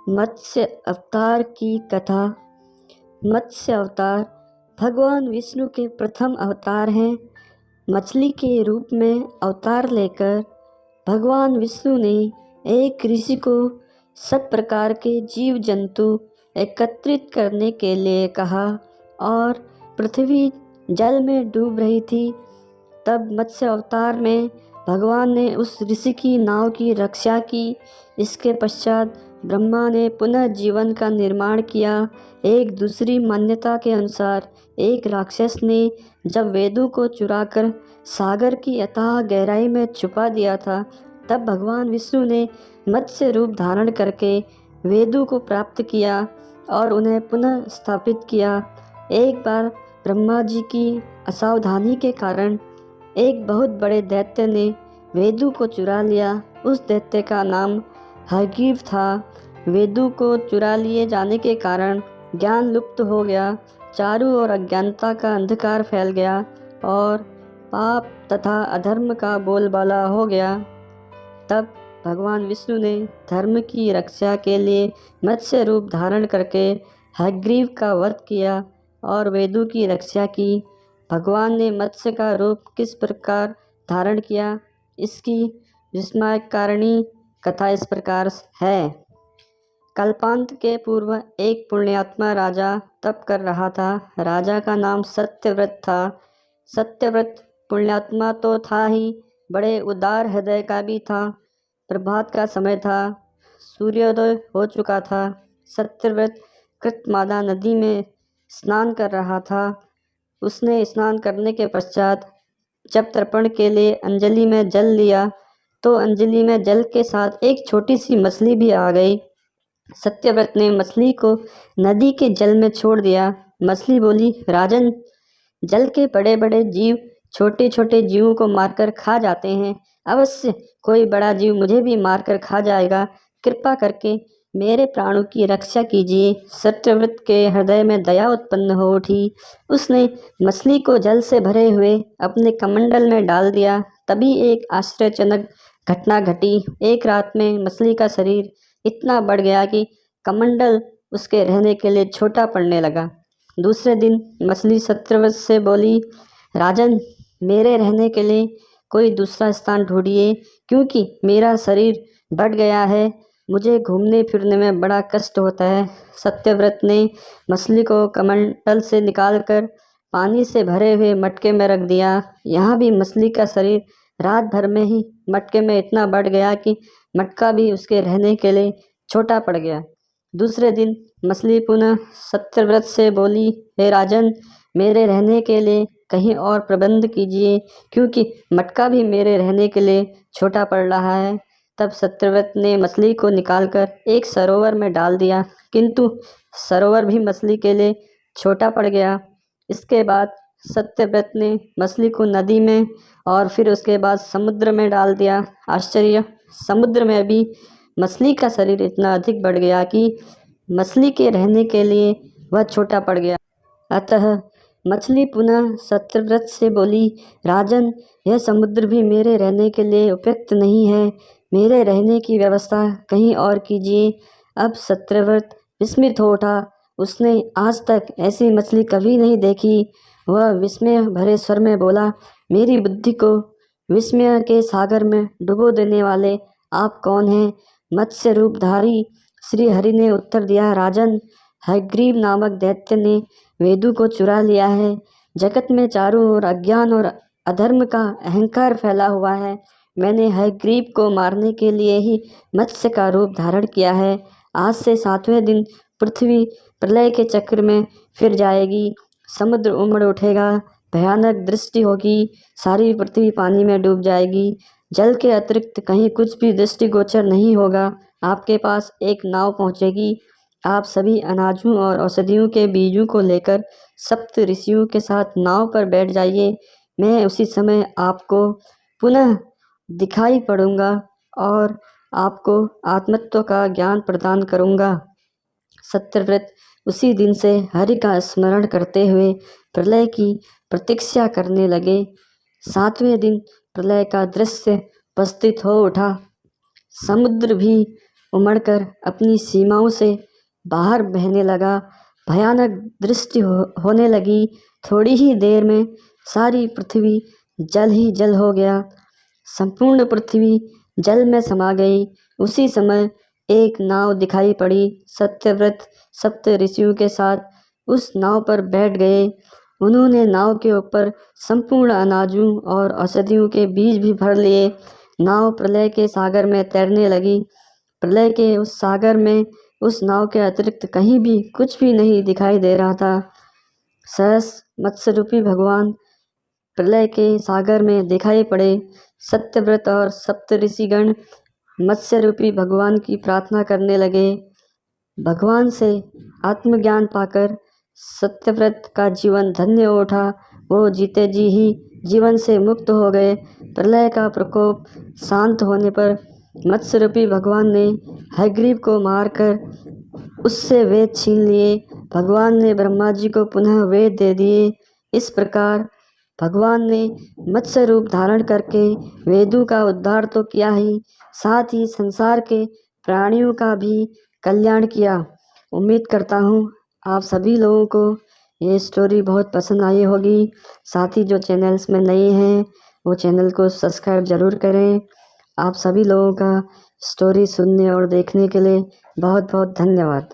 मत्स्य अवतार की कथा। मत्स्य अवतार भगवान विष्णु के प्रथम अवतार हैं। मछली के रूप में अवतार लेकर भगवान विष्णु ने एक ऋषि को सब प्रकार के जीव जंतु एकत्रित करने के लिए कहा और पृथ्वी जल में डूब रही थी। तब मत्स्य अवतार में भगवान ने उस ऋषि की नाव की रक्षा की। इसके पश्चात ब्रह्मा ने पुनः जीवन का निर्माण किया। एक दूसरी मान्यता के अनुसार एक राक्षस ने जब वेदों को चुराकर सागर की अथाह गहराई में छुपा दिया था, तब भगवान विष्णु ने मत्स्य रूप धारण करके वेदों को प्राप्त किया और उन्हें पुनः स्थापित किया। एक बार ब्रह्मा जी की असावधानी के कारण एक बहुत बड़े दैत्य ने वेदों को चुरा लिया। उस दैत्य का नाम हयग्रीव था। वेदों को चुरा लिए जाने के कारण ज्ञान लुप्त हो गया। चारों ओर अज्ञानता का अंधकार फैल गया और पाप तथा अधर्म का बोलबाला हो गया। तब भगवान विष्णु ने धर्म की रक्षा के लिए मत्स्य रूप धारण करके हयग्रीव का वध किया और वेदों की रक्षा की। भगवान ने मत्स्य का रूप किस प्रकार धारण किया, इसकी विस्मयकारिणी कथा इस प्रकार है। कल्पांत के पूर्व एक पुण्यात्मा राजा तप कर रहा था। राजा का नाम सत्यव्रत था। सत्यव्रत पुण्यात्मा तो था ही, बड़े उदार हृदय का भी था। प्रभात का समय था, सूर्योदय हो चुका था। सत्यव्रत कृतमादा नदी में स्नान कर रहा था। उसने स्नान करने के पश्चात जब तर्पण के लिए अंजलि में जल लिया तो अंजलि में जल के साथ एक छोटी सी मछली भी आ गई। सत्यव्रत ने मछली को नदी के जल में छोड़ दिया। मछली बोली, राजन, जल के बड़े बड़े जीव छोटे छोटे जीवों को मारकर खा जाते हैं। अवश्य कोई बड़ा जीव मुझे भी मारकर खा जाएगा। कृपा करके मेरे प्राणों की रक्षा कीजिए। सत्यव्रत के हृदय में दया उत्पन्न हो उठी। उसने मछली को जल से भरे हुए अपने कमंडल में डाल दिया। तभी एक आश्चर्यजनक घटना घटी। एक रात में मछली का शरीर इतना बढ़ गया कि कमंडल उसके रहने के लिए छोटा पड़ने लगा। दूसरे दिन मछली सत्यव्रत से बोली, राजन, मेरे रहने के लिए कोई दूसरा स्थान ढूंढिए, क्योंकि मेरा शरीर बढ़ गया है। मुझे घूमने फिरने में बड़ा कष्ट होता है। सत्यव्रत ने मछली को कमंडल से निकालकर पानी से भरे हुए मटके में रख दिया। यहाँ भी मछली का शरीर रात भर में ही मटके में इतना बढ़ गया कि मटका भी उसके रहने के लिए छोटा पड़ गया। दूसरे दिन मछली पुनः सत्यव्रत से बोली, हे राजन, मेरे रहने के लिए कहीं और प्रबंध कीजिए, क्योंकि मटका भी मेरे रहने के लिए छोटा पड़ रहा है। तब सत्यव्रत ने मछली को निकालकर एक सरोवर में डाल दिया, किंतु सरोवर भी मछली के लिए छोटा पड़ गया। इसके बाद सत्यव्रत ने मछली को नदी में और फिर उसके बाद समुद्र में डाल दिया। आश्चर्य, समुद्र में भी मछली का शरीर इतना अधिक बढ़ गया कि मछली के रहने के लिए वह छोटा पड़ गया। अतः मछली पुनः सत्यव्रत से बोली, राजन, यह समुद्र भी मेरे रहने के लिए उपयुक्त नहीं है। मेरे रहने की व्यवस्था कहीं और कीजिए। अब सत्यव्रत विस्मित हो उठा। उसने आज तक ऐसी मछली कभी नहीं देखी। वह विस्मय भरे स्वर में बोला, मेरी बुद्धि को विस्मय के सागर में डुबो देने वाले आप कौन हैं? मत्स्य रूपधारी श्री हरि ने उत्तर दिया, राजन, हयग्रीव नामक दैत्य ने वेदों को चुरा लिया है। जगत में चारों ओर अज्ञान और अधर्म का अहंकार फैला हुआ है। मैंने हयग्रीव को मारने के लिए ही मत्स्य का रूप धारण किया है। आज से 7वें दिन पृथ्वी प्रलय के चक्र में फिर जाएगी। समुद्र उमड़ उठेगा, भयानक दृष्टि होगी, सारी पृथ्वी पानी में डूब जाएगी। जल के अतिरिक्त कहीं कुछ भी दृष्टिगोचर नहीं होगा। आपके पास एक नाव पहुंचेगी। आप सभी अनाजों और औषधियों के बीजों को लेकर सप्त ऋषियों के साथ नाव पर बैठ जाइए। मैं उसी समय आपको पुनः दिखाई पड़ूंगा और आपको आत्मत्व का ज्ञान प्रदान करूंगा। सत्यव्रत उसी दिन से हरि का स्मरण करते हुए प्रलय की प्रतीक्षा करने लगे। 7वें दिन प्रलय का दृश्य उपस्थित हो उठा। समुद्र भी उमड़कर अपनी सीमाओं से बाहर बहने लगा। भयानक दृष्टि होने लगी। थोड़ी ही देर में सारी पृथ्वी जल ही जल हो गया। संपूर्ण पृथ्वी जल में समा गई। उसी समय एक नाव दिखाई पड़ी। सत्यव्रत सप्त ऋषियों के साथ उस नाव पर बैठ गए। उन्होंने नाव के ऊपर संपूर्ण अनाजों और औषधियों के बीज भी भर लिए। नाव प्रलय के सागर में तैरने लगी। प्रलय के उस सागर में उस नाव के अतिरिक्त कहीं भी कुछ भी नहीं दिखाई दे रहा था। सहस मत्स्य रूपी भगवान प्रलय के सागर में दिखाई पड़े। सत्यव्रत और सप्त ऋषिगण मत्स्य रूपी भगवान की प्रार्थना करने लगे। भगवान से आत्मज्ञान पाकर सत्यव्रत का जीवन धन्य हो उठा। वो जीते जी ही जीवन से मुक्त हो गए। प्रलय का प्रकोप शांत होने पर मत्स्य रूपी भगवान ने हयग्रीव को मारकर उससे वेद छीन लिए। भगवान ने ब्रह्मा जी को पुनः वेद दे दिए। इस प्रकार भगवान ने मत्स्य रूप धारण करके वेदों का उद्धार तो किया ही, साथ ही संसार के प्राणियों का भी कल्याण किया। उम्मीद करता हूँ आप सभी लोगों को ये स्टोरी बहुत पसंद आई होगी। साथ ही जो चैनल्स में नए हैं वो चैनल को सब्सक्राइब ज़रूर करें। आप सभी लोगों का स्टोरी सुनने और देखने के लिए बहुत बहुत धन्यवाद।